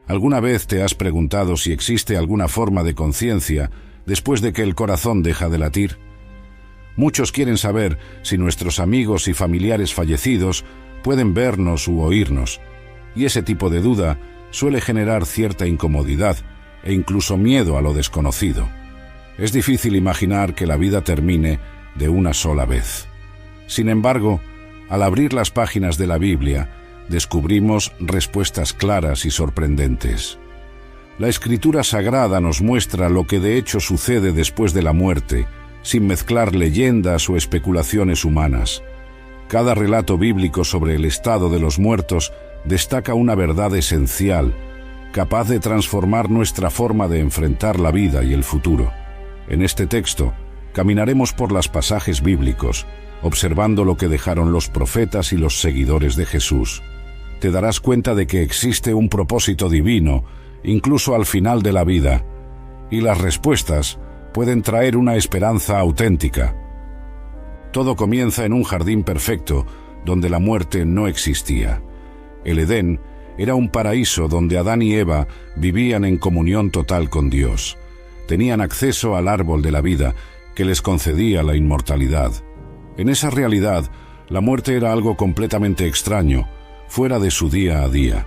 ¿Alguna vez te has preguntado si existe alguna forma de conciencia después de que el corazón deja de latir? Muchos quieren saber si nuestros amigos y familiares fallecidos pueden vernos u oírnos, y ese tipo de duda suele generar cierta incomodidad e incluso miedo a lo desconocido. Es difícil imaginar que la vida termine de una sola vez. Sin embargo, al abrir las páginas de la Biblia, descubrimos respuestas claras y sorprendentes. La Escritura Sagrada nos muestra lo que de hecho sucede después de la muerte, sin mezclar leyendas o especulaciones humanas. Cada relato bíblico sobre el estado de los muertos destaca una verdad esencial, capaz de transformar nuestra forma de enfrentar la vida y el futuro. En este texto, caminaremos por los pasajes bíblicos, observando lo que dejaron los profetas y los seguidores de Jesús. Te darás cuenta de que existe un propósito divino, incluso al final de la vida, y las respuestas pueden traer una esperanza auténtica. Todo comienza en un jardín perfecto, donde la muerte no existía. El Edén era un paraíso donde Adán y Eva vivían en comunión total con Dios. Tenían acceso al árbol de la vida, que les concedía la inmortalidad. En esa realidad, la muerte era algo completamente extraño, fuera de su día a día.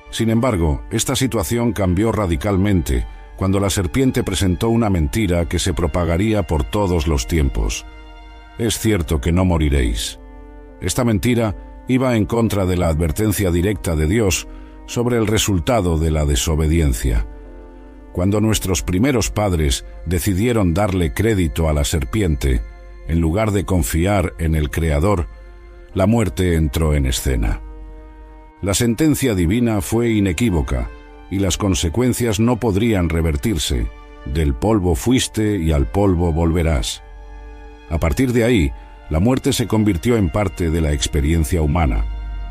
Sin embargo, esta situación cambió radicalmente cuando la serpiente presentó una mentira que se propagaría por todos los tiempos. Es cierto que no moriréis. Esta mentira iba en contra de la advertencia directa de Dios sobre el resultado de la desobediencia. Cuando nuestros primeros padres decidieron darle crédito a la serpiente, en lugar de confiar en el Creador, la muerte entró en escena. La sentencia divina fue inequívoca, y las consecuencias no podrían revertirse. Del polvo fuiste y al polvo volverás. A partir de ahí, la muerte se convirtió en parte de la experiencia humana.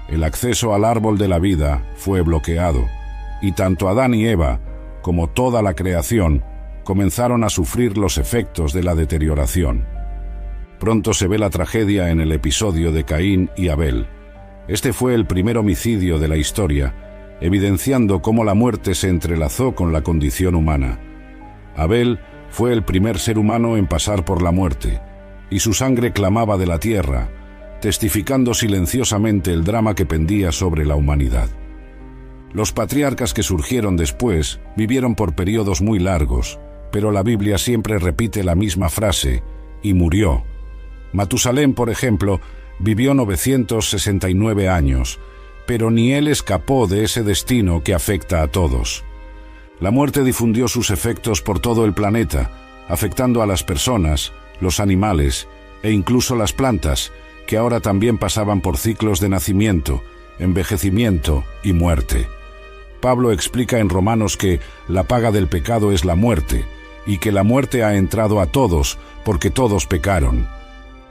El acceso al árbol de la vida fue bloqueado, y tanto Adán y Eva, como toda la creación, comenzaron a sufrir los efectos de la deterioración. Pronto se ve la tragedia en el episodio de Caín y Abel. Este fue el primer homicidio de la historia, evidenciando cómo la muerte se entrelazó con la condición humana. Abel fue el primer ser humano en pasar por la muerte, y su sangre clamaba de la tierra, testificando silenciosamente el drama que pendía sobre la humanidad. Los patriarcas que surgieron después vivieron por periodos muy largos, pero la Biblia siempre repite la misma frase: y murió. Matusalén, por ejemplo, vivió 969 años, pero ni él escapó de ese destino que afecta a todos. La muerte difundió sus efectos por todo el planeta, afectando a las personas, los animales e incluso las plantas, que ahora también pasaban por ciclos de nacimiento, envejecimiento y muerte. Pablo explica en Romanos que la paga del pecado es la muerte, y que la muerte ha entrado a todos, porque todos pecaron.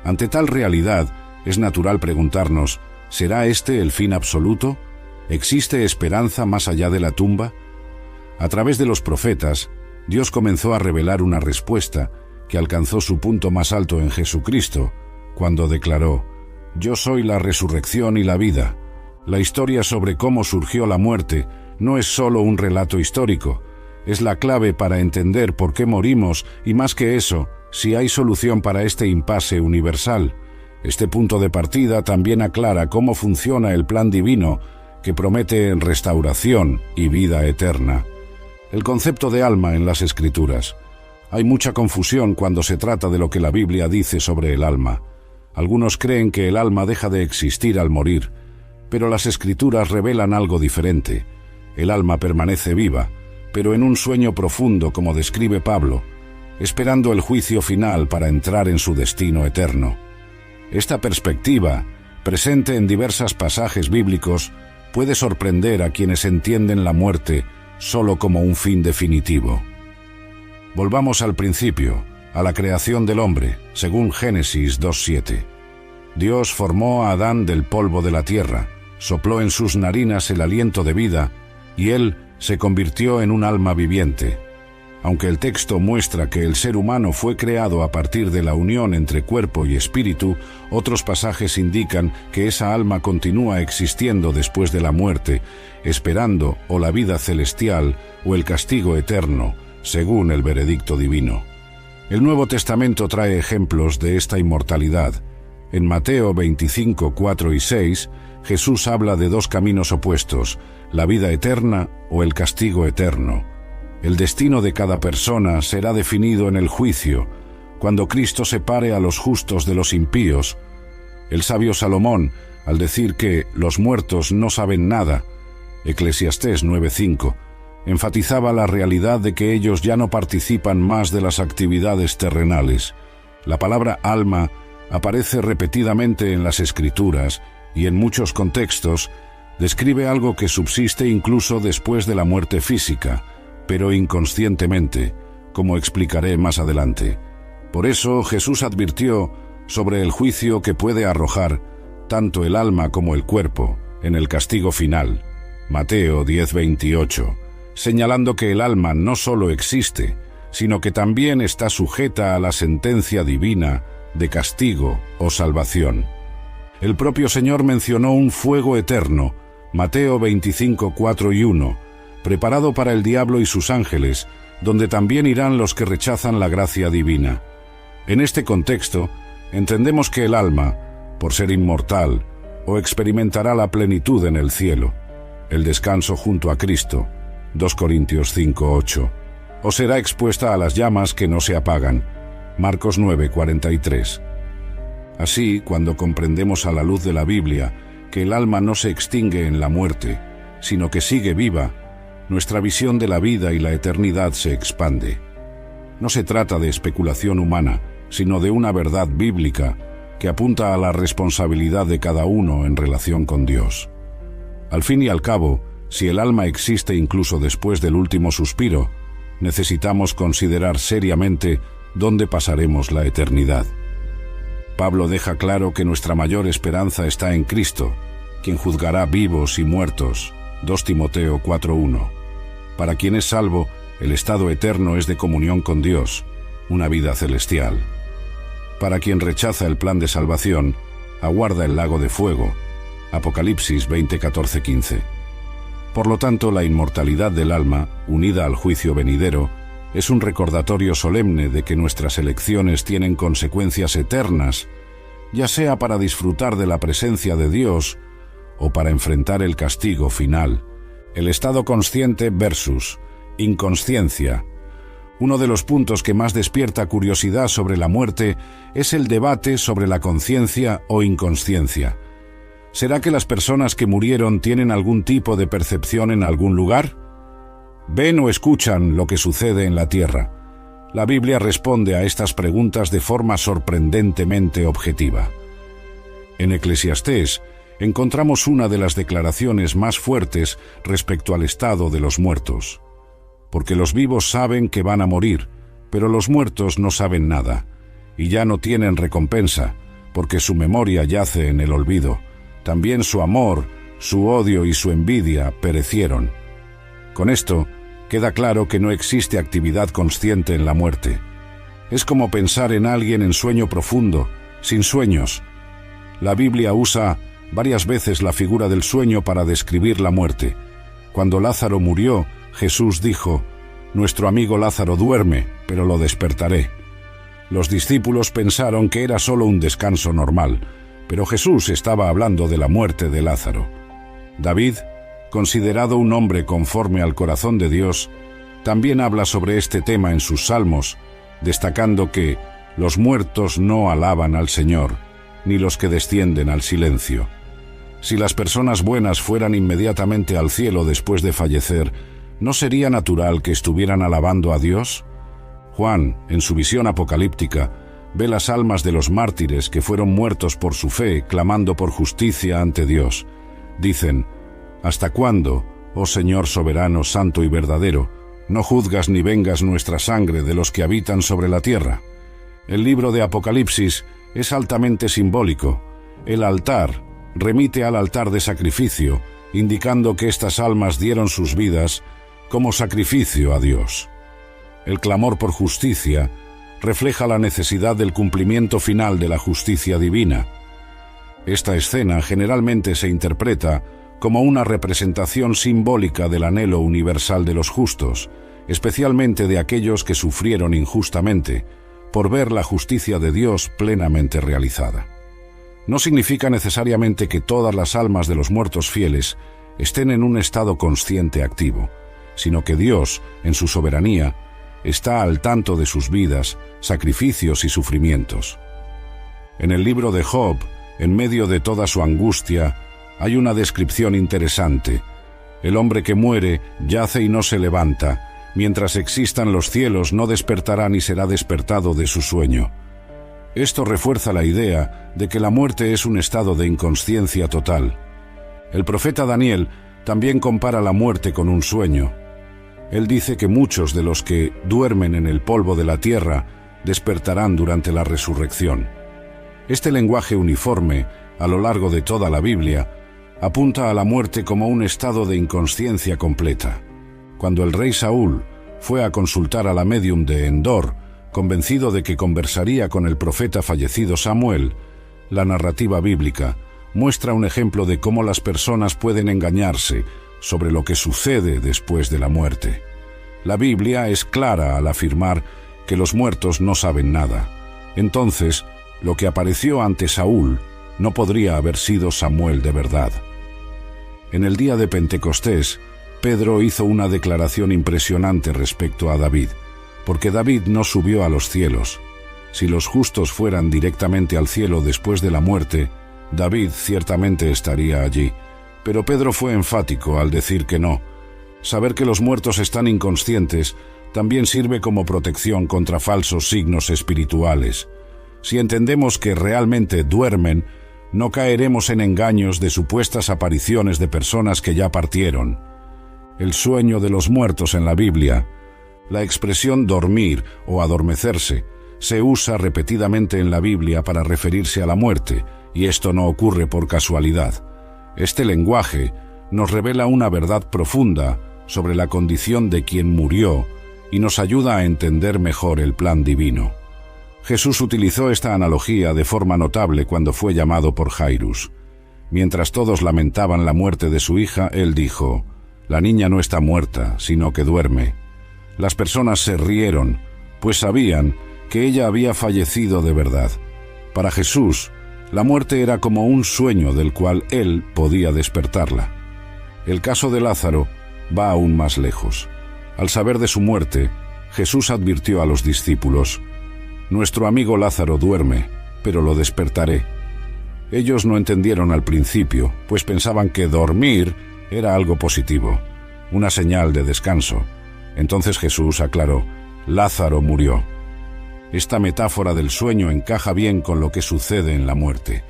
Ante tal realidad, es natural preguntarnos, ¿será este el fin absoluto? ¿Existe esperanza más allá de la tumba? A través de los profetas, Dios comenzó a revelar una respuesta que alcanzó su punto más alto en Jesucristo, cuando declaró: «Yo soy la resurrección y la vida». La historia sobre cómo surgió la muerte no es solo un relato histórico, es la clave para entender por qué morimos y, más que eso, si hay solución para este impasse universal. Este punto de partida también aclara cómo funciona el plan divino que promete restauración y vida eterna. El concepto de alma en las Escrituras. Hay mucha confusión cuando se trata de lo que la Biblia dice sobre el alma. Algunos creen que el alma deja de existir al morir, pero las Escrituras revelan algo diferente. El alma permanece viva, pero en un sueño profundo, como describe Pablo, esperando el juicio final para entrar en su destino eterno. Esta perspectiva, presente en diversos pasajes bíblicos, puede sorprender a quienes entienden la muerte solo como un fin definitivo. Volvamos al principio, a la creación del hombre, según Génesis 2:7. Dios formó a Adán del polvo de la tierra, sopló en sus narinas el aliento de vida, y él se convirtió en un alma viviente. Aunque el texto muestra que el ser humano fue creado a partir de la unión entre cuerpo y espíritu, otros pasajes indican que esa alma continúa existiendo después de la muerte, esperando o la vida celestial o el castigo eterno, según el veredicto divino. El Nuevo Testamento trae ejemplos de esta inmortalidad. En Mateo 25, 4 y 6, Jesús habla de dos caminos opuestos, la vida eterna o el castigo eterno. El destino de cada persona será definido en el juicio, cuando Cristo separe a los justos de los impíos. El sabio Salomón, al decir que los muertos no saben nada, Eclesiastés 9:5, enfatizaba la realidad de que ellos ya no participan más de las actividades terrenales. La palabra alma aparece repetidamente en las Escrituras y en muchos contextos describe algo que subsiste incluso después de la muerte física, pero inconscientemente, como explicaré más adelante. Por eso Jesús advirtió sobre el juicio que puede arrojar tanto el alma como el cuerpo en el castigo final, Mateo 10:28, señalando que el alma no solo existe, sino que también está sujeta a la sentencia divina de castigo o salvación. El propio Señor mencionó un fuego eterno, Mateo 25, 4 y 1, preparado para el diablo y sus ángeles, donde también irán los que rechazan la gracia divina. En este contexto, entendemos que el alma, por ser inmortal, o experimentará la plenitud en el cielo, el descanso junto a Cristo, 2 Corintios 5, 8, o será expuesta a las llamas que no se apagan, Marcos 9, 43. Así, cuando comprendemos a la luz de la Biblia que el alma no se extingue en la muerte, sino que sigue viva, nuestra visión de la vida y la eternidad se expande. No se trata de especulación humana, sino de una verdad bíblica que apunta a la responsabilidad de cada uno en relación con Dios. Al fin y al cabo, si el alma existe incluso después del último suspiro, necesitamos considerar seriamente dónde pasaremos la eternidad. Pablo deja claro que nuestra mayor esperanza está en Cristo, quien juzgará vivos y muertos, 2 Timoteo 4:1. Para quien es salvo, el estado eterno es de comunión con Dios, una vida celestial. Para quien rechaza el plan de salvación, aguarda el lago de fuego, Apocalipsis 20, 14, 15. Por lo tanto, la inmortalidad del alma, unida al juicio venidero, es un recordatorio solemne de que nuestras elecciones tienen consecuencias eternas, ya sea para disfrutar de la presencia de Dios o para enfrentar el castigo final. El estado consciente versus inconsciencia. Uno de los puntos que más despierta curiosidad sobre la muerte es el debate sobre la conciencia o inconsciencia. ¿Será que las personas que murieron tienen algún tipo de percepción en algún lugar? ¿Ven o escuchan lo que sucede en la tierra? La Biblia responde a estas preguntas de forma sorprendentemente objetiva. En Eclesiastés encontramos una de las declaraciones más fuertes respecto al estado de los muertos. Porque los vivos saben que van a morir, pero los muertos no saben nada, y ya no tienen recompensa, porque su memoria yace en el olvido. También su amor, su odio y su envidia perecieron. Con esto, queda claro que no existe actividad consciente en la muerte. Es como pensar en alguien en sueño profundo, sin sueños. La Biblia usa varias veces la figura del sueño para describir la muerte. Cuando Lázaro murió, Jesús dijo: «Nuestro amigo Lázaro duerme, pero lo despertaré». Los discípulos pensaron que era solo un descanso normal, pero Jesús estaba hablando de la muerte de Lázaro. David, considerado un hombre conforme al corazón de Dios, también habla sobre este tema en sus salmos, destacando que los muertos no alaban al Señor, ni los que descienden al silencio. Si las personas buenas fueran inmediatamente al cielo después de fallecer, ¿no sería natural que estuvieran alabando a Dios? Juan, en su visión apocalíptica, ve las almas de los mártires que fueron muertos por su fe, clamando por justicia ante Dios. Dicen: «¿Hasta cuándo, oh Señor soberano, santo y verdadero, no juzgas ni vengas nuestra sangre de los que habitan sobre la tierra?» El libro de Apocalipsis es altamente simbólico. El altar remite al altar de sacrificio, indicando que estas almas dieron sus vidas como sacrificio a Dios. el clamor por justicia, refleja la necesidad del cumplimiento final de la justicia divina. Esta escena generalmente se interpreta como una representación simbólica del anhelo universal de los justos, especialmente de aquellos que sufrieron injustamente, por ver la justicia de Dios plenamente realizada. No significa necesariamente que todas las almas de los muertos fieles estén en un estado consciente activo, sino que Dios, en su soberanía, está al tanto de sus vidas, sacrificios y sufrimientos. En el libro de Job, en medio de toda su angustia, hay una descripción interesante. El hombre que muere yace y no se levanta. Mientras existan los cielos no despertará ni será despertado de su sueño. Esto refuerza la idea de que la muerte es un estado de inconsciencia total. El profeta Daniel también compara la muerte con un sueño. Él dice que muchos de los que duermen en el polvo de la tierra despertarán durante la resurrección. Este lenguaje uniforme, a lo largo de toda la Biblia, apunta a la muerte como un estado de inconsciencia completa. Cuando el rey Saúl fue a consultar a la médium de Endor, convencido de que conversaría con el profeta fallecido Samuel, la narrativa bíblica muestra un ejemplo de cómo las personas pueden engañarse sobre lo que sucede después de la muerte. La Biblia es clara al afirmar que los muertos no saben nada. Entonces, lo que apareció ante Saúl no podría haber sido Samuel de verdad. En el día de Pentecostés, Pedro hizo una declaración impresionante respecto a David, porque David no subió a los cielos. Si los justos fueran directamente al cielo después de la muerte, David ciertamente estaría allí. Pero Pedro fue enfático al decir que no. Saber que los muertos están inconscientes también sirve como protección contra falsos signos espirituales. Si entendemos que realmente duermen, no caeremos en engaños de supuestas apariciones de personas que ya partieron. El sueño de los muertos en la Biblia, la expresión dormir o adormecerse, se usa repetidamente en la Biblia para referirse a la muerte, y esto no ocurre por casualidad. Este lenguaje nos revela una verdad profunda sobre la condición de quien murió y nos ayuda a entender mejor el plan divino. Jesús utilizó esta analogía de forma notable cuando fue llamado por Jairus. Mientras todos lamentaban la muerte de su hija, él dijo: «La niña no está muerta, sino que duerme». Las personas se rieron, pues sabían que ella había fallecido de verdad. Para Jesús, la muerte era como un sueño del cual él podía despertarla. El caso de Lázaro va aún más lejos. Al saber de su muerte, Jesús advirtió a los discípulos: «Nuestro amigo Lázaro duerme, pero lo despertaré». Ellos no entendieron al principio, pues pensaban que dormir era algo positivo, una señal de descanso. Entonces Jesús aclaró: «Lázaro murió». Esta metáfora del sueño encaja bien con lo que sucede en la muerte.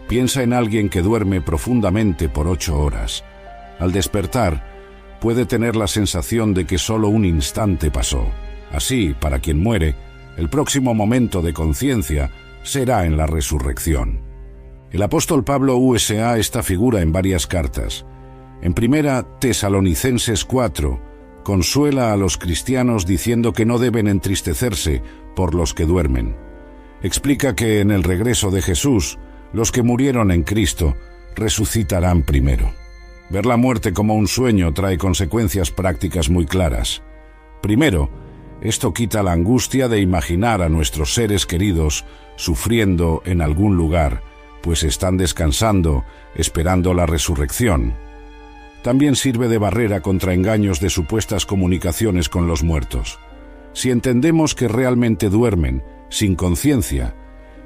Piensa en alguien que duerme profundamente por 8 horas. Al despertar, puede tener la sensación de que solo un instante pasó. Así, para quien muere, el próximo momento de conciencia será en la resurrección. El apóstol Pablo usa esta figura en varias cartas. En 1 Tesalonicenses 4, consuela a los cristianos diciendo que no deben entristecerse por los que duermen. Explica que en el regreso de Jesús, los que murieron en Cristo resucitarán primero. Ver la muerte como un sueño trae consecuencias prácticas muy claras. Primero, esto quita la angustia de imaginar a nuestros seres queridos sufriendo en algún lugar, pues están descansando, esperando la resurrección. También sirve de barrera contra engaños de supuestas comunicaciones con los muertos. Si entendemos que realmente duermen, sin conciencia,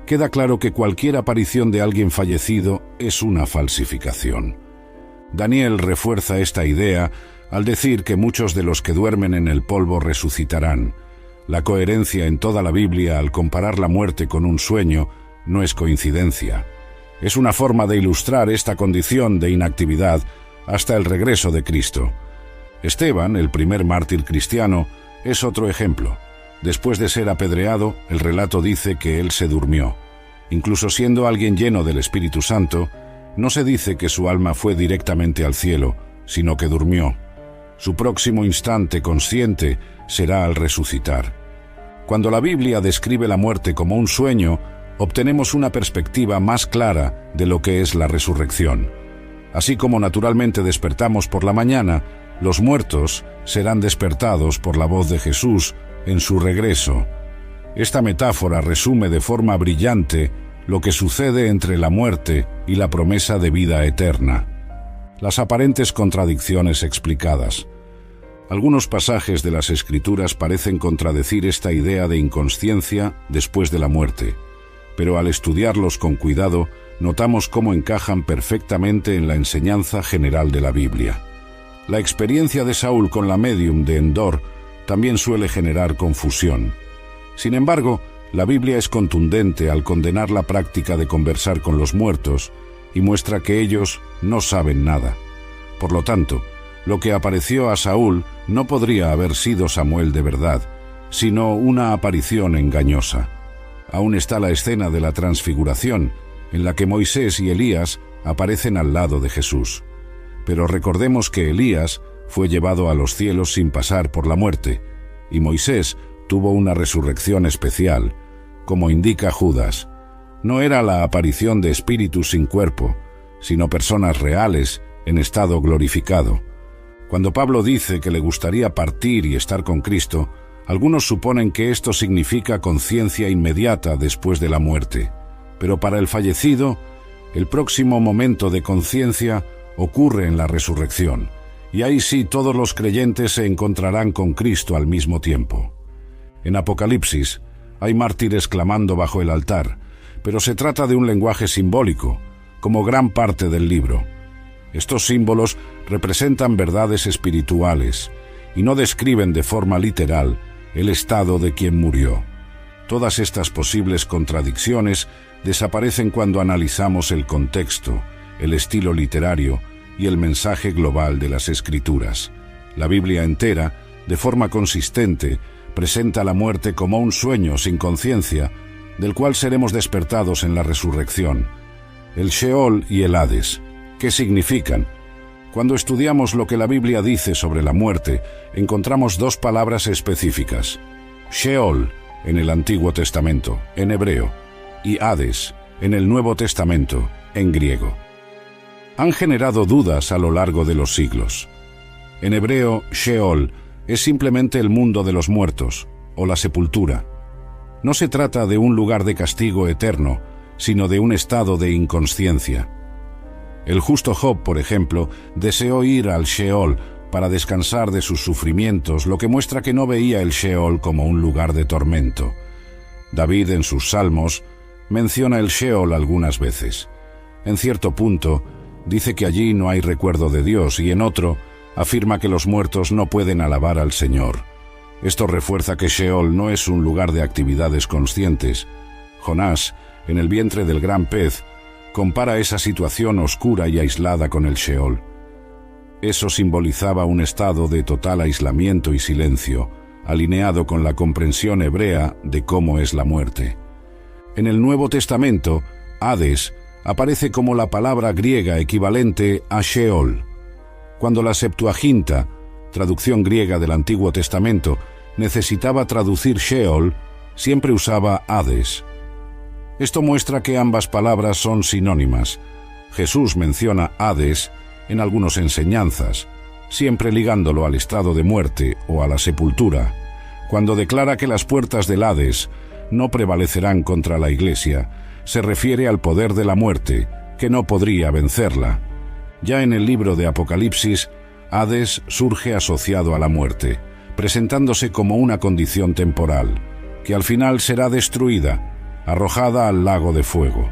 queda claro que cualquier aparición de alguien fallecido es una falsificación. Daniel refuerza esta idea al decir que muchos de los que duermen en el polvo resucitarán. La coherencia en toda la Biblia al comparar la muerte con un sueño no es coincidencia. Es una forma de ilustrar esta condición de inactividad hasta el regreso de Cristo. Esteban, el primer mártir cristiano, es otro ejemplo. Después de ser apedreado, el relato dice que él se durmió. Incluso siendo alguien lleno del Espíritu Santo, no se dice que su alma fue directamente al cielo, sino que durmió. Su próximo instante consciente será al resucitar. Cuando la Biblia describe la muerte como un sueño, obtenemos una perspectiva más clara de lo que es la resurrección. Así como naturalmente despertamos por la mañana, los muertos serán despertados por la voz de Jesús en su regreso. Esta metáfora resume de forma brillante lo que sucede entre la muerte y la promesa de vida eterna. Las aparentes contradicciones explicadas. Algunos pasajes de las Escrituras parecen contradecir esta idea de inconsciencia después de la muerte, pero al estudiarlos con cuidado, notamos cómo encajan perfectamente en la enseñanza general de la Biblia. La experiencia de Saúl con la médium de Endor también suele generar confusión. Sin embargo, la Biblia es contundente al condenar la práctica de conversar con los muertos y muestra que ellos no saben nada. Por lo tanto, lo que apareció a Saúl no podría haber sido Samuel de verdad, sino una aparición engañosa. Aún está la escena de la transfiguración, en la que Moisés y Elías aparecen al lado de Jesús. Pero recordemos que Elías fue llevado a los cielos sin pasar por la muerte, y Moisés tuvo una resurrección especial, como indica Judas. No era la aparición de espíritus sin cuerpo, sino personas reales en estado glorificado. Cuando Pablo dice que le gustaría partir y estar con Cristo, algunos suponen que esto significa conciencia inmediata después de la muerte. Pero para el fallecido, el próximo momento de conciencia ocurre en la resurrección, y ahí sí todos los creyentes se encontrarán con Cristo al mismo tiempo. En Apocalipsis hay mártires clamando bajo el altar, pero se trata de un lenguaje simbólico, como gran parte del libro. Estos símbolos representan verdades espirituales y no describen de forma literal el estado de quien murió. Todas estas posibles contradicciones desaparecen cuando analizamos el contexto, el estilo literario y el mensaje global de las Escrituras. La Biblia entera, de forma consistente, presenta la muerte como un sueño sin conciencia, del cual seremos despertados en la resurrección. El Sheol y el Hades, ¿qué significan? Cuando estudiamos lo que la Biblia dice sobre la muerte, encontramos dos palabras específicas. Sheol, en el Antiguo Testamento, en hebreo, y Hades, en el Nuevo Testamento, en griego. Han generado dudas a lo largo de los siglos. En hebreo, Sheol es simplemente el mundo de los muertos, o la sepultura. No se trata de un lugar de castigo eterno, sino de un estado de inconsciencia. El justo Job, por ejemplo, deseó ir al Sheol para descansar de sus sufrimientos, lo que muestra que no veía el Sheol como un lugar de tormento. David, en sus salmos, menciona el Sheol algunas veces. En cierto punto, dice que allí no hay recuerdo de Dios, y en otro, afirma que los muertos no pueden alabar al Señor. Esto refuerza que Sheol no es un lugar de actividades conscientes. Jonás, en el vientre del gran pez, compara esa situación oscura y aislada con el Sheol. Eso simbolizaba un estado de total aislamiento y silencio, alineado con la comprensión hebrea de cómo es la muerte. En el Nuevo Testamento, Hades aparece como la palabra griega equivalente a Sheol. Cuando la Septuaginta, traducción griega del Antiguo Testamento, necesitaba traducir Sheol, siempre usaba Hades. Esto muestra que ambas palabras son sinónimas. Jesús menciona Hades en algunas enseñanzas, siempre ligándolo al estado de muerte o a la sepultura. Cuando declara que las puertas del Hades no prevalecerán contra la Iglesia, se refiere al poder de la muerte, que no podría vencerla. Ya en el libro de Apocalipsis, Hades surge asociado a la muerte, presentándose como una condición temporal, que al final será destruida, arrojada al lago de fuego.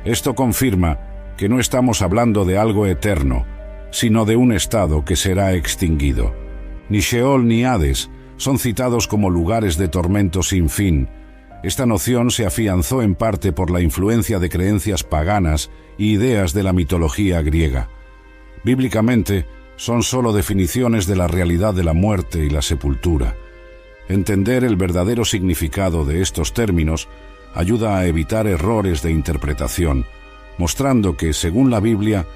Esto confirma que no estamos hablando de algo eterno, sino de un estado que será extinguido. Ni Sheol ni Hades son citados como lugares de tormento sin fin. Esta noción se afianzó en parte por la influencia de creencias paganas y ideas de la mitología griega. Bíblicamente, son solo definiciones de la realidad de la muerte y la sepultura. Entender el verdadero significado de estos términos ayuda a evitar errores de interpretación, mostrando que, según la Biblia,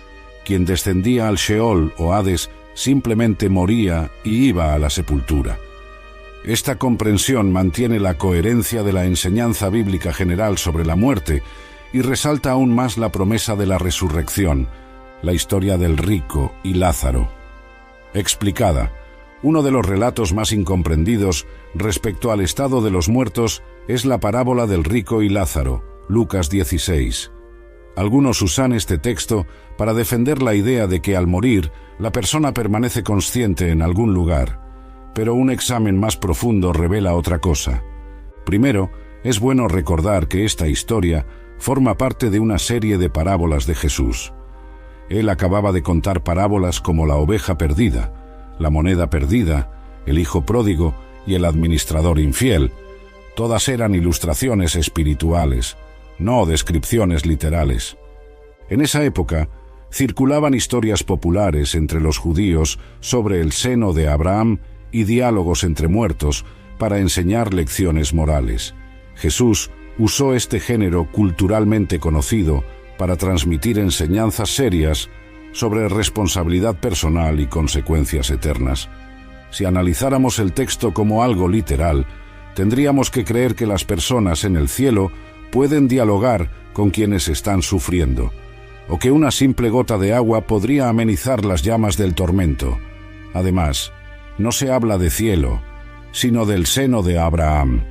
quien descendía al Sheol o Hades simplemente moría y iba a la sepultura. Esta comprensión mantiene la coherencia de la enseñanza bíblica general sobre la muerte y resalta aún más la promesa de la resurrección, la historia del rico y Lázaro. Explicada, uno de los relatos más incomprendidos respecto al estado de los muertos es la parábola del rico y Lázaro, Lucas 16. Algunos usan este texto para defender la idea de que al morir la persona permanece consciente en algún lugar, pero un examen más profundo revela otra cosa. Primero, es bueno recordar que esta historia forma parte de una serie de parábolas de Jesús. Él acababa de contar parábolas como la oveja perdida, la moneda perdida, el hijo pródigo y el administrador infiel. Todas eran ilustraciones espirituales, no descripciones literales. En esa época, circulaban historias populares entre los judíos sobre el seno de Abraham y diálogos entre muertos para enseñar lecciones morales. Jesús usó este género culturalmente conocido para transmitir enseñanzas serias sobre responsabilidad personal y consecuencias eternas. Si analizáramos el texto como algo literal, tendríamos que creer que las personas en el cielo pueden dialogar con quienes están sufriendo, o que una simple gota de agua podría amenizar las llamas del tormento. Además, no se habla de cielo, sino del seno de Abraham,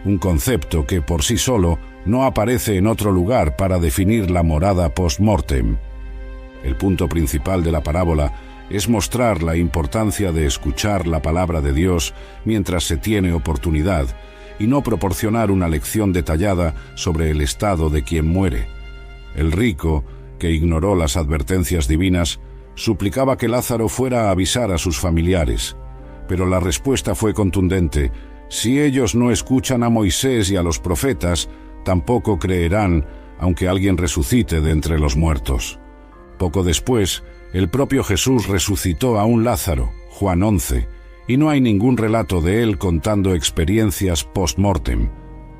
un concepto que por sí solo no aparece en otro lugar para definir la morada post-mortem. El punto principal de la parábola es mostrar la importancia de escuchar la palabra de Dios mientras se tiene oportunidad y no proporcionar una lección detallada sobre el estado de quien muere. El rico, que ignoró las advertencias divinas, suplicaba que Lázaro fuera a avisar a sus familiares, pero la respuesta fue contundente: si ellos no escuchan a Moisés y a los profetas, tampoco creerán, aunque alguien resucite de entre los muertos. Poco después, el propio Jesús resucitó a un Lázaro, Juan 11, y no hay ningún relato de él contando experiencias post-mortem.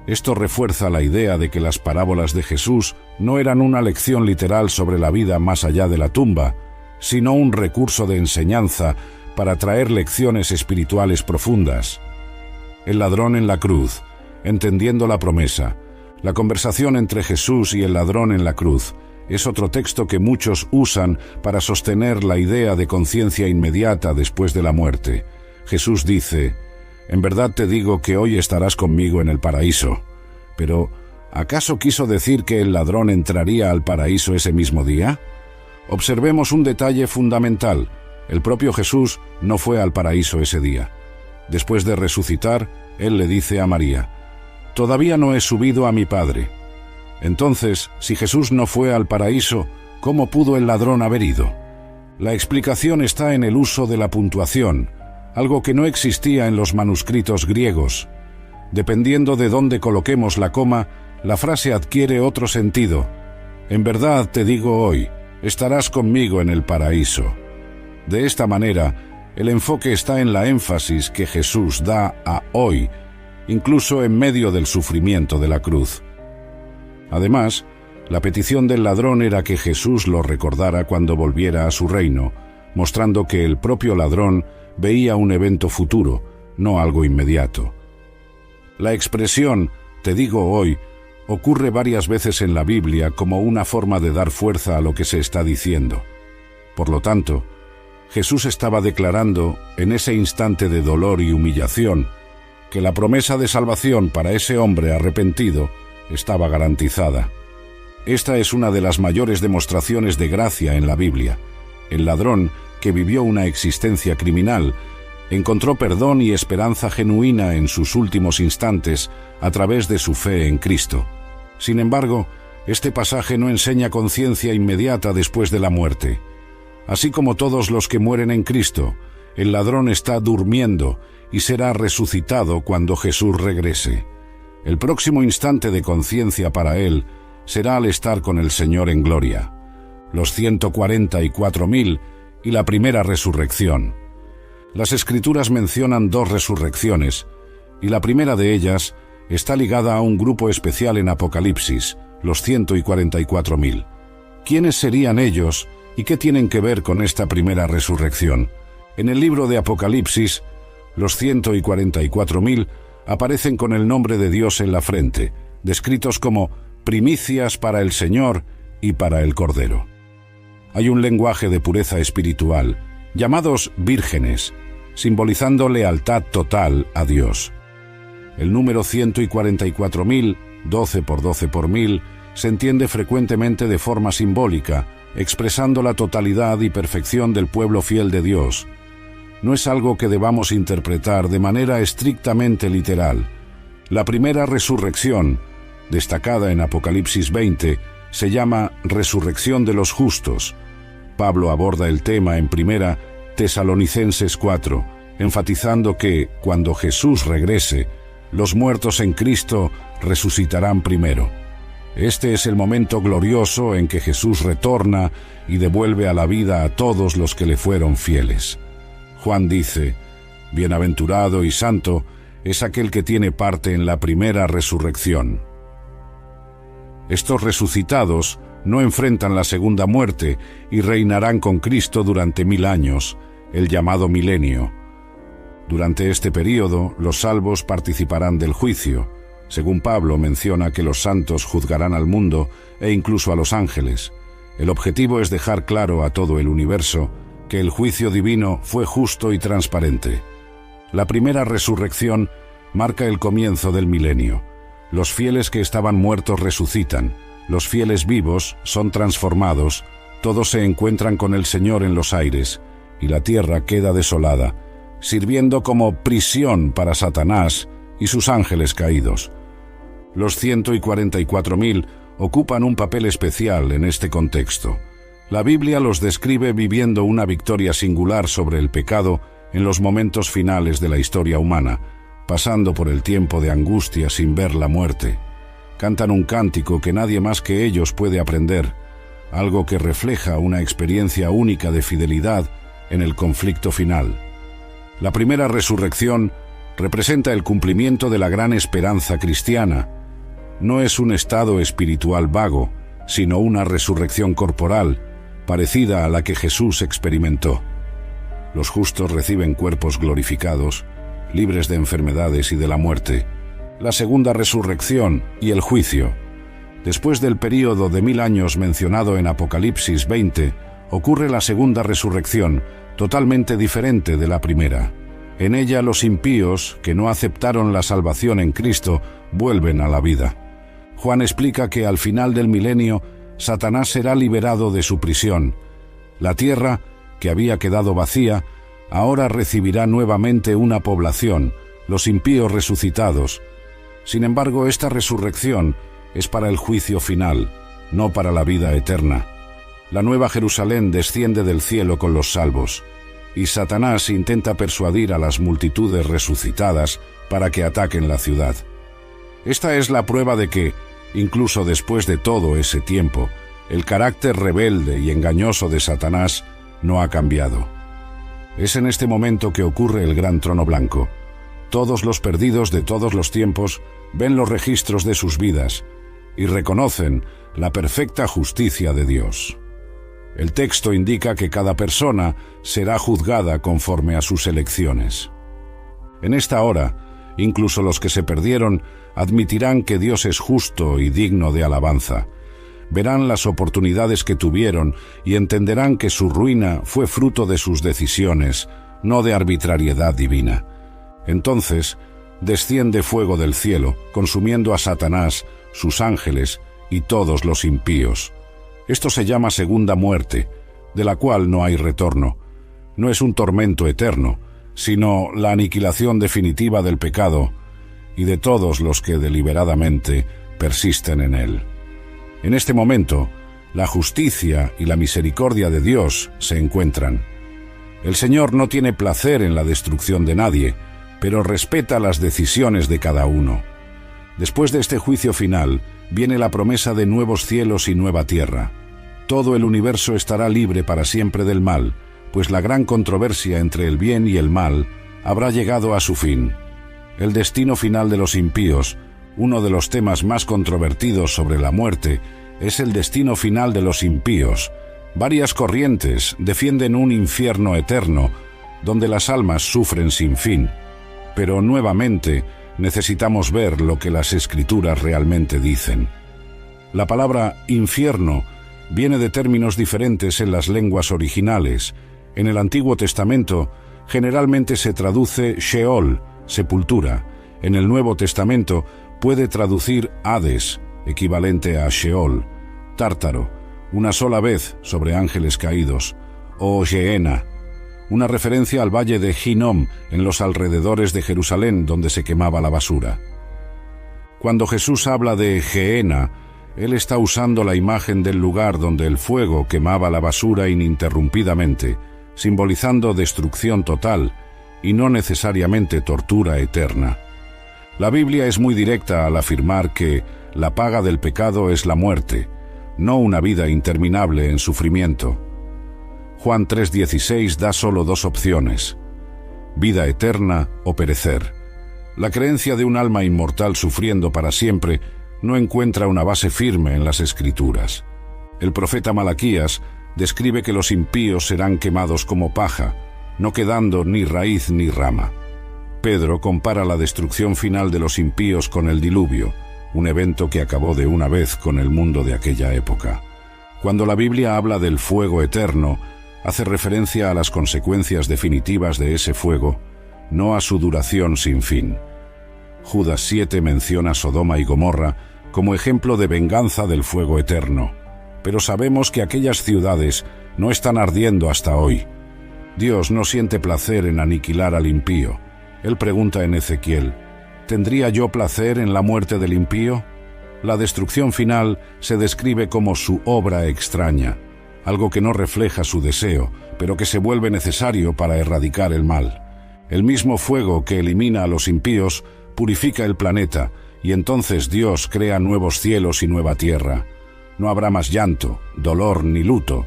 Esto refuerza la idea de que las parábolas de Jesús no eran una lección literal sobre la vida más allá de la tumba, sino un recurso de enseñanza para traer lecciones espirituales profundas. El ladrón en la cruz, entendiendo la promesa. La conversación entre Jesús y el ladrón en la cruz es otro texto que muchos usan para sostener la idea de conciencia inmediata después de la muerte. Jesús dice: «En verdad te digo que hoy estarás conmigo en el paraíso». Pero, ¿acaso quiso decir que el ladrón entraría al paraíso ese mismo día? Observemos un detalle fundamental. El propio Jesús no fue al paraíso ese día. Después de resucitar, él le dice a María: «Todavía no he subido a mi Padre». Entonces, si Jesús no fue al paraíso, ¿cómo pudo el ladrón haber ido? La explicación está en el uso de la puntuación, algo que no existía en los manuscritos griegos. Dependiendo de dónde coloquemos la coma, la frase adquiere otro sentido. «En verdad te digo hoy, estarás conmigo en el paraíso». De esta manera, el enfoque está en la énfasis que Jesús da a hoy, incluso en medio del sufrimiento de la cruz. Además, la petición del ladrón era que Jesús lo recordara cuando volviera a su reino, mostrando que el propio ladrón veía un evento futuro, no algo inmediato. La expresión «te digo hoy» ocurre varias veces en la Biblia como una forma de dar fuerza a lo que se está diciendo. Por lo tanto, Jesús estaba declarando, en ese instante de dolor y humillación, que la promesa de salvación para ese hombre arrepentido estaba garantizada. Esta es una de las mayores demostraciones de gracia en la Biblia. El ladrón, que vivió una existencia criminal, encontró perdón y esperanza genuina en sus últimos instantes a través de su fe en Cristo. Sin embargo, este pasaje no enseña conciencia inmediata después de la muerte. Así como todos los que mueren en Cristo, el ladrón está durmiendo y será resucitado cuando Jesús regrese. El próximo instante de conciencia para él será al estar con el Señor en gloria, los 144.000 y la primera resurrección. Las Escrituras mencionan dos resurrecciones, y la primera de ellas está ligada a un grupo especial en Apocalipsis, los 144.000. ¿Quiénes serían ellos y qué tienen que ver con esta primera resurrección? En el libro de Apocalipsis, los 144.000 aparecen con el nombre de Dios en la frente, descritos como primicias para el Señor y para el Cordero. Hay un lenguaje de pureza espiritual, llamados vírgenes, simbolizando lealtad total a Dios. El número 144.000, 12 por 12 por 1000, se entiende frecuentemente de forma simbólica, expresando la totalidad y perfección del pueblo fiel de Dios. No es algo que debamos interpretar de manera estrictamente literal. La primera resurrección, destacada en Apocalipsis 20, se llama resurrección de los justos. Pablo aborda el tema en 1 Tesalonicenses 4, enfatizando que, cuando Jesús regrese, los muertos en Cristo resucitarán primero. Este es el momento glorioso en que Jesús retorna y devuelve a la vida a todos los que le fueron fieles. Juan dice: «Bienaventurado y santo es aquel que tiene parte en la primera resurrección». Estos resucitados no enfrentan la segunda muerte y reinarán con Cristo durante 1000 años, el llamado milenio. Durante este período, los salvos participarán del juicio. Según Pablo, menciona que los santos juzgarán al mundo e incluso a los ángeles. El objetivo es dejar claro a todo el universo que el juicio divino fue justo y transparente. La primera resurrección marca el comienzo del milenio. Los fieles que estaban muertos resucitan, los fieles vivos son transformados, todos se encuentran con el Señor en los aires, y la tierra queda desolada, sirviendo como prisión para Satanás y sus ángeles caídos. Los 144.000 ocupan un papel especial en este contexto. La Biblia los describe viviendo una victoria singular sobre el pecado en los momentos finales de la historia humana, pasando por el tiempo de angustia sin ver la muerte. Cantan un cántico que nadie más que ellos puede aprender, algo que refleja una experiencia única de fidelidad en el conflicto final. La primera resurrección representa el cumplimiento de la gran esperanza cristiana. No es un estado espiritual vago, sino una resurrección corporal, parecida a la que Jesús experimentó. Los justos reciben cuerpos glorificados, libres de enfermedades y de la muerte. La segunda resurrección y el juicio. Después del período de 1000 años mencionado en Apocalipsis 20, ocurre la segunda resurrección, totalmente diferente de la primera. En ella los impíos, que no aceptaron la salvación en Cristo, vuelven a la vida. Juan explica que al final del milenio, Satanás será liberado de su prisión. La tierra, que había quedado vacía, ahora recibirá nuevamente una población, los impíos resucitados. Sin embargo, esta resurrección es para el juicio final, no para la vida eterna. La Nueva Jerusalén desciende del cielo con los salvos, y Satanás intenta persuadir a las multitudes resucitadas para que ataquen la ciudad. Esta es la prueba de que, incluso después de todo ese tiempo, el carácter rebelde y engañoso de Satanás no ha cambiado. Es en este momento que ocurre el gran trono blanco. Todos los perdidos de todos los tiempos ven los registros de sus vidas y reconocen la perfecta justicia de Dios. El texto indica que cada persona será juzgada conforme a sus elecciones. En esta hora, incluso los que se perdieron admitirán que Dios es justo y digno de alabanza. Verán las oportunidades que tuvieron y entenderán que su ruina fue fruto de sus decisiones, no de arbitrariedad divina. Entonces, desciende fuego del cielo, consumiendo a Satanás, sus ángeles y todos los impíos. Esto se llama segunda muerte, de la cual no hay retorno. No es un tormento eterno, sino la aniquilación definitiva del pecado y de todos los que deliberadamente persisten en él. En este momento, la justicia y la misericordia de Dios se encuentran. El Señor no tiene placer en la destrucción de nadie, pero respeta las decisiones de cada uno. Después de este juicio final, viene la promesa de nuevos cielos y nueva tierra. Todo el universo estará libre para siempre del mal, pues la gran controversia entre el bien y el mal habrá llegado a su fin. El destino final de los impíos, uno de los temas más controvertidos sobre la muerte, es el destino final de los impíos. Varias corrientes defienden un infierno eterno, donde las almas sufren sin fin, pero nuevamente necesitamos ver lo que las Escrituras realmente dicen. La palabra infierno viene de términos diferentes en las lenguas originales. En el Antiguo Testamento generalmente se traduce Sheol, sepultura. En el Nuevo Testamento puede traducir Hades, equivalente a Sheol, Tártaro, una sola vez sobre ángeles caídos, o Gehenna, una referencia al valle de Hinnom en los alrededores de Jerusalén donde se quemaba la basura. Cuando Jesús habla de Gehenna, Él está usando la imagen del lugar donde el fuego quemaba la basura ininterrumpidamente, simbolizando destrucción total y no necesariamente tortura eterna. La Biblia es muy directa al afirmar que la paga del pecado es la muerte, no una vida interminable en sufrimiento. Juan 3:16 da solo dos opciones: vida eterna o perecer. La creencia de un alma inmortal sufriendo para siempre no encuentra una base firme en las Escrituras. El profeta Malaquías describe que los impíos serán quemados como paja, no quedando ni raíz ni rama. Pedro compara la destrucción final de los impíos con el diluvio, un evento que acabó de una vez con el mundo de aquella época. Cuando la Biblia habla del fuego eterno, hace referencia a las consecuencias definitivas de ese fuego, no a su duración sin fin. Judas 7 menciona Sodoma y Gomorra como ejemplo de venganza del fuego eterno, pero sabemos que aquellas ciudades no están ardiendo hasta hoy. Dios no siente placer en aniquilar al impío. Él pregunta en Ezequiel: ¿tendría yo placer en la muerte del impío? La destrucción final se describe como su obra extraña, algo que no refleja su deseo, pero que se vuelve necesario para erradicar el mal. El mismo fuego que elimina a los impíos purifica el planeta, y entonces Dios crea nuevos cielos y nueva tierra. No habrá más llanto, dolor ni luto.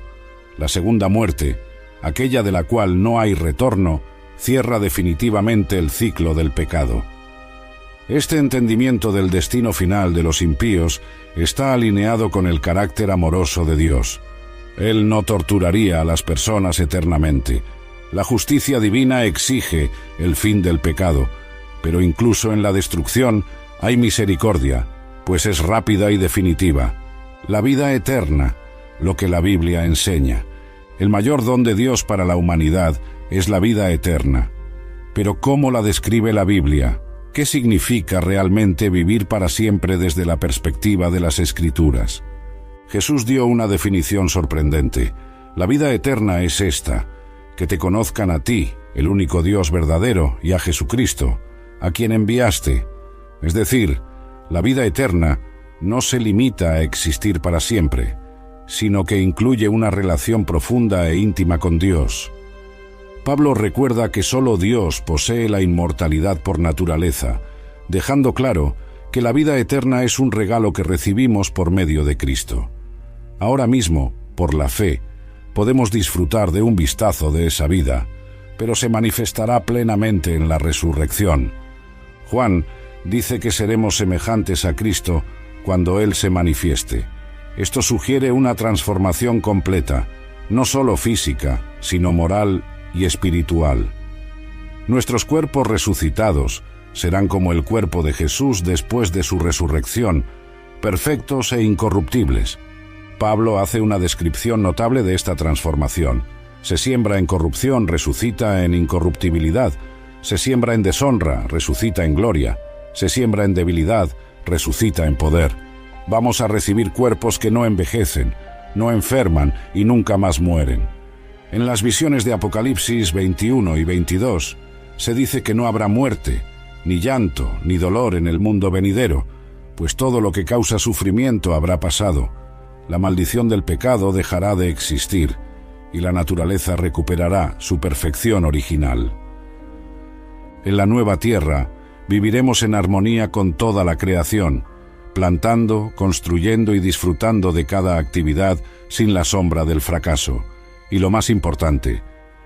La segunda muerte, aquella de la cual no hay retorno, cierra definitivamente el ciclo del pecado. Este entendimiento del destino final de los impíos está alineado con el carácter amoroso de Dios. Él no torturaría a las personas eternamente. La justicia divina exige el fin del pecado, pero incluso en la destrucción hay misericordia, pues es rápida y definitiva. La vida eterna, lo que la Biblia enseña. El mayor don de Dios para la humanidad es la vida eterna. Pero ¿cómo la describe la Biblia? ¿Qué significa realmente vivir para siempre desde la perspectiva de las Escrituras? Jesús dio una definición sorprendente. La vida eterna es esta: que te conozcan a ti, el único Dios verdadero, y a Jesucristo, a quien enviaste. Es decir, la vida eterna no se limita a existir para siempre, sino que incluye una relación profunda e íntima con Dios. Pablo recuerda que solo Dios posee la inmortalidad por naturaleza, dejando claro que la vida eterna es un regalo que recibimos por medio de Cristo. Ahora mismo, por la fe, podemos disfrutar de un vistazo de esa vida, pero se manifestará plenamente en la resurrección. Juan dice que seremos semejantes a Cristo cuando Él se manifieste. Esto sugiere una transformación completa, no solo física, sino moral y espiritual. Nuestros cuerpos resucitados serán como el cuerpo de Jesús después de su resurrección, perfectos e incorruptibles. Pablo hace una descripción notable de esta transformación. Se siembra en corrupción, resucita en incorruptibilidad. Se siembra en deshonra, resucita en gloria. Se siembra en debilidad, resucita en poder. Vamos a recibir cuerpos que no envejecen, no enferman y nunca más mueren. En las visiones de Apocalipsis 21 y 22 se dice que no habrá muerte, ni llanto, ni dolor en el mundo venidero, pues todo lo que causa sufrimiento habrá pasado. La maldición del pecado dejará de existir y la naturaleza recuperará su perfección original. En la nueva tierra viviremos en armonía con toda la creación, plantando, construyendo y disfrutando de cada actividad sin la sombra del fracaso. Y lo más importante,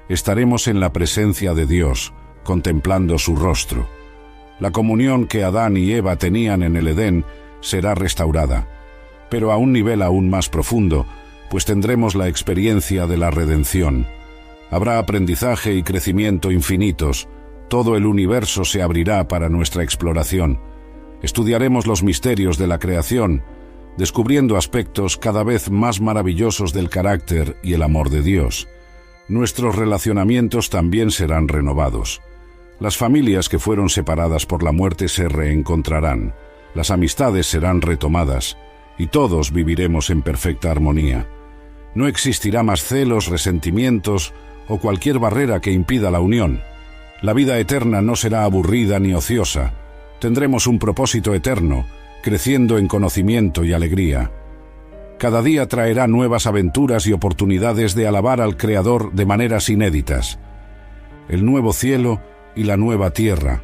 estaremos en la presencia de Dios, contemplando su rostro. La comunión que Adán y Eva tenían en el Edén será restaurada, pero a un nivel aún más profundo, pues tendremos la experiencia de la redención. Habrá aprendizaje y crecimiento infinitos. Todo el universo se abrirá para nuestra exploración. Estudiaremos los misterios de la creación, descubriendo aspectos cada vez más maravillosos del carácter y el amor de Dios. Nuestros relacionamientos también serán renovados. Las familias que fueron separadas por la muerte se reencontrarán, las amistades serán retomadas, y todos viviremos en perfecta armonía. No existirá más celos, resentimientos o cualquier barrera que impida la unión. La vida eterna no será aburrida ni ociosa. Tendremos un propósito eterno, creciendo en conocimiento y alegría. Cada día traerá nuevas aventuras y oportunidades de alabar al Creador de maneras inéditas. El nuevo cielo y la nueva tierra.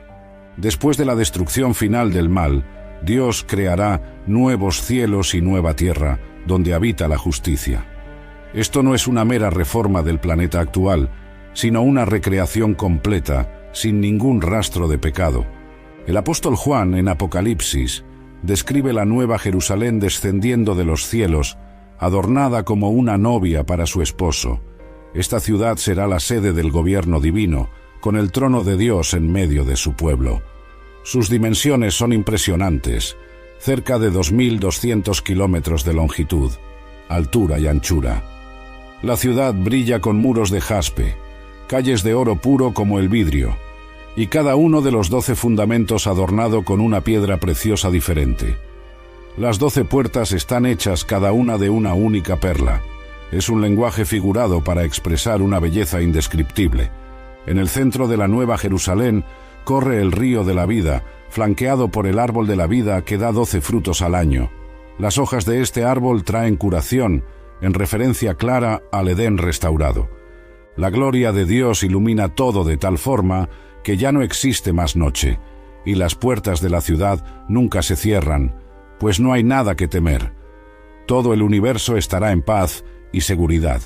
Después de la destrucción final del mal, Dios creará nuevos cielos y nueva tierra, donde habita la justicia. Esto no es una mera reforma del planeta actual, sino una recreación completa, sin ningún rastro de pecado. El apóstol Juan, en Apocalipsis, describe la nueva Jerusalén descendiendo de los cielos, adornada como una novia para su esposo. Esta ciudad será la sede del gobierno divino, con el trono de Dios en medio de su pueblo. Sus dimensiones son impresionantes, cerca de 2.200 kilómetros de longitud, altura y anchura. La ciudad brilla con muros de jaspe, calles de oro puro como el vidrio, y cada uno de los 12 fundamentos adornado con una piedra preciosa diferente. Las 12 puertas están hechas cada una de una única perla. Es un lenguaje figurado para expresar una belleza indescriptible. En el centro de la Nueva Jerusalén corre el río de la vida, flanqueado por el árbol de la vida que da 12 frutos al año. Las hojas de este árbol traen curación, en referencia clara al Edén restaurado. La gloria de Dios ilumina todo de tal forma que ya no existe más noche, y las puertas de la ciudad nunca se cierran, pues no hay nada que temer. Todo el universo estará en paz y seguridad.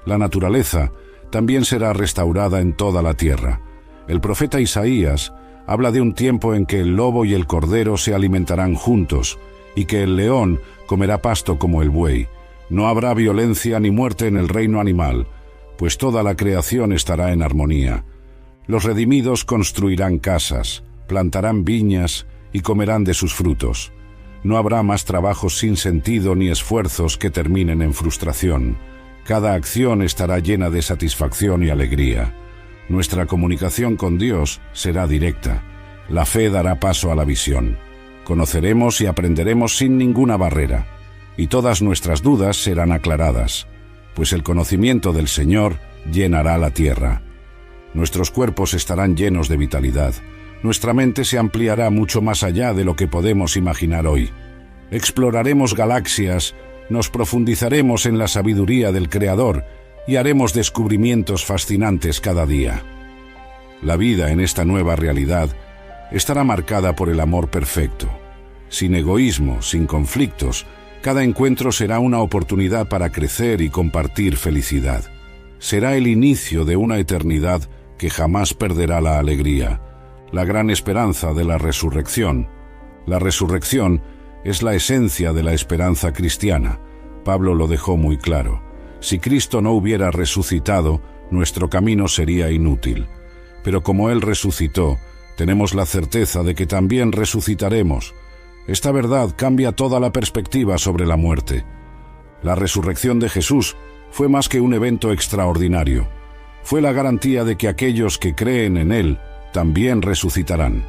La naturaleza también será restaurada en toda la tierra. El profeta Isaías habla de un tiempo en que el lobo y el cordero se alimentarán juntos, y que el león comerá pasto como el buey. No habrá violencia ni muerte en el reino animal, pues toda la creación estará en armonía. Los redimidos construirán casas, plantarán viñas y comerán de sus frutos. No habrá más trabajos sin sentido ni esfuerzos que terminen en frustración. Cada acción estará llena de satisfacción y alegría. Nuestra comunicación con Dios será directa. La fe dará paso a la visión. Conoceremos y aprenderemos sin ninguna barrera, y todas nuestras dudas serán aclaradas, pues el conocimiento del Señor llenará la tierra. Nuestros cuerpos estarán llenos de vitalidad. Nuestra mente se ampliará mucho más allá de lo que podemos imaginar hoy. Exploraremos galaxias, nos profundizaremos en la sabiduría del Creador y haremos descubrimientos fascinantes cada día. La vida en esta nueva realidad estará marcada por el amor perfecto. Sin egoísmo, sin conflictos, cada encuentro será una oportunidad para crecer y compartir felicidad. Será el inicio de una eternidad que jamás perderá la alegría, la gran esperanza de la resurrección. La resurrección es la esencia de la esperanza cristiana. Pablo lo dejó muy claro. Si Cristo no hubiera resucitado, nuestro camino sería inútil. Pero como Él resucitó, tenemos la certeza de que también resucitaremos. Esta verdad cambia toda la perspectiva sobre la muerte. La resurrección de Jesús fue más que un evento extraordinario. Fue la garantía de que aquellos que creen en Él también resucitarán.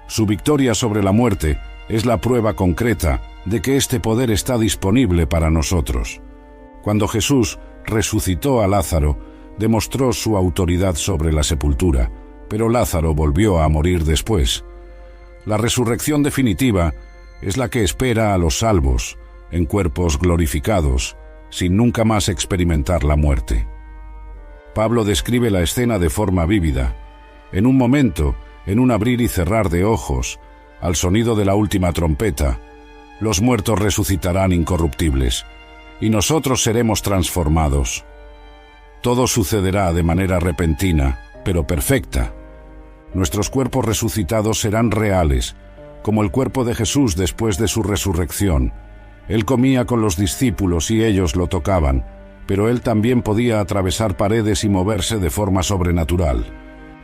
Su victoria sobre la muerte es la prueba concreta de que este poder está disponible para nosotros. Cuando Jesús resucitó a Lázaro, demostró su autoridad sobre la sepultura, pero Lázaro volvió a morir después. La resurrección definitiva es la que espera a los salvos, en cuerpos glorificados, sin nunca más experimentar la muerte. Pablo describe la escena de forma vívida. En un momento, en un abrir y cerrar de ojos, al sonido de la última trompeta, los muertos resucitarán incorruptibles, y nosotros seremos transformados. Todo sucederá de manera repentina, pero perfecta. Nuestros cuerpos resucitados serán reales, como el cuerpo de Jesús después de su resurrección. Él comía con los discípulos y ellos lo tocaban, pero Él también podía atravesar paredes y moverse de forma sobrenatural.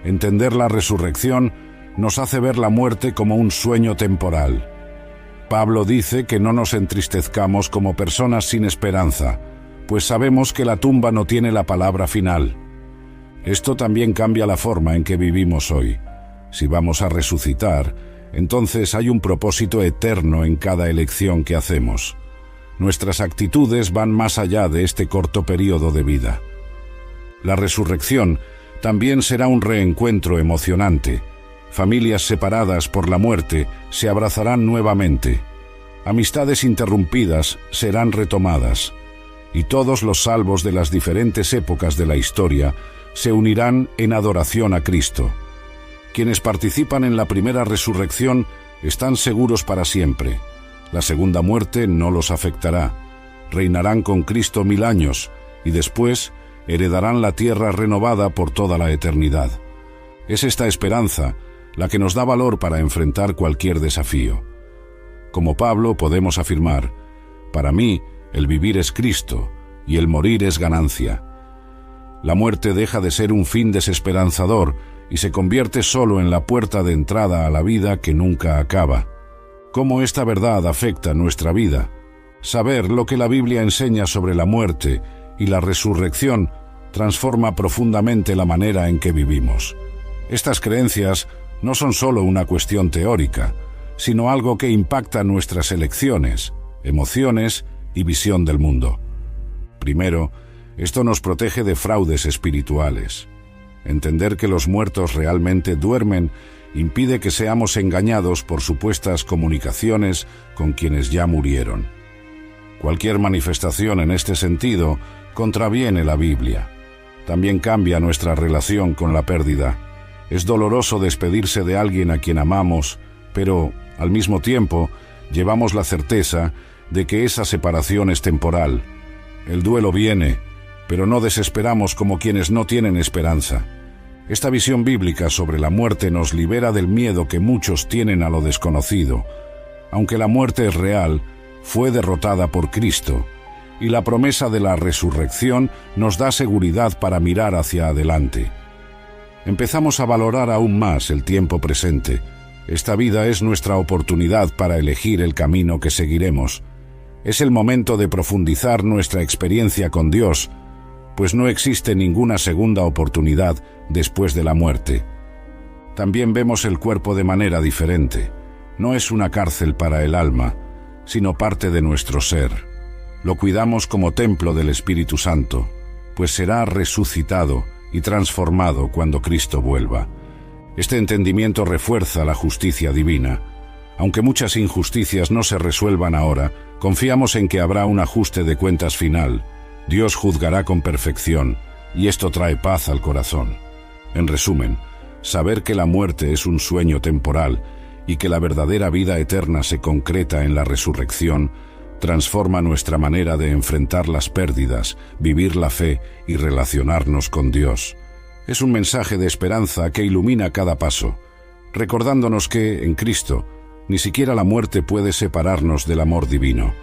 Entender la resurrección nos hace ver la muerte como un sueño temporal. Pablo dice que no nos entristezcamos como personas sin esperanza, pues sabemos que la tumba no tiene la palabra final. Esto también cambia la forma en que vivimos hoy. Si vamos a resucitar, entonces hay un propósito eterno en cada elección que hacemos. Nuestras actitudes van más allá de este corto periodo de vida. La resurrección también será un reencuentro emocionante. Familias separadas por la muerte se abrazarán nuevamente. Amistades interrumpidas serán retomadas. Y todos los salvos de las diferentes épocas de la historia se unirán en adoración a Cristo. Quienes participan en la primera resurrección están seguros para siempre. La segunda muerte no los afectará. Reinarán con Cristo 1000 años y después heredarán la tierra renovada por toda la eternidad. Es esta esperanza la que nos da valor para enfrentar cualquier desafío. Como Pablo podemos afirmar: para mí, el vivir es Cristo y el morir es ganancia. La muerte deja de ser un fin desesperanzador y se convierte solo en la puerta de entrada a la vida que nunca acaba. ¿Cómo esta verdad afecta nuestra vida? Saber lo que la Biblia enseña sobre la muerte y la resurrección transforma profundamente la manera en que vivimos. Estas creencias no son solo una cuestión teórica, sino algo que impacta nuestras elecciones, emociones y visión del mundo. Primero, esto nos protege de fraudes espirituales. Entender que los muertos realmente duermen impide que seamos engañados por supuestas comunicaciones con quienes ya murieron. Cualquier manifestación en este sentido contraviene la Biblia. También cambia nuestra relación con la pérdida. Es doloroso despedirse de alguien a quien amamos, pero, al mismo tiempo, llevamos la certeza de que esa separación es temporal. El duelo viene, pero no desesperamos como quienes no tienen esperanza. Esta visión bíblica sobre la muerte nos libera del miedo que muchos tienen a lo desconocido. Aunque la muerte es real, fue derrotada por Cristo, y la promesa de la resurrección nos da seguridad para mirar hacia adelante. Empezamos a valorar aún más el tiempo presente. Esta vida es nuestra oportunidad para elegir el camino que seguiremos. Es el momento de profundizar nuestra experiencia con Dios, pues no existe ninguna segunda oportunidad después de la muerte. También vemos el cuerpo de manera diferente. No es una cárcel para el alma, sino parte de nuestro ser. Lo cuidamos como templo del Espíritu Santo, pues será resucitado y transformado cuando Cristo vuelva. Este entendimiento refuerza la justicia divina. Aunque muchas injusticias no se resuelvan ahora, confiamos en que habrá un ajuste de cuentas final. Dios juzgará con perfección, y esto trae paz al corazón. En resumen, saber que la muerte es un sueño temporal y que la verdadera vida eterna se concreta en la resurrección, transforma nuestra manera de enfrentar las pérdidas, vivir la fe y relacionarnos con Dios. Es un mensaje de esperanza que ilumina cada paso, recordándonos que, en Cristo, ni siquiera la muerte puede separarnos del amor divino.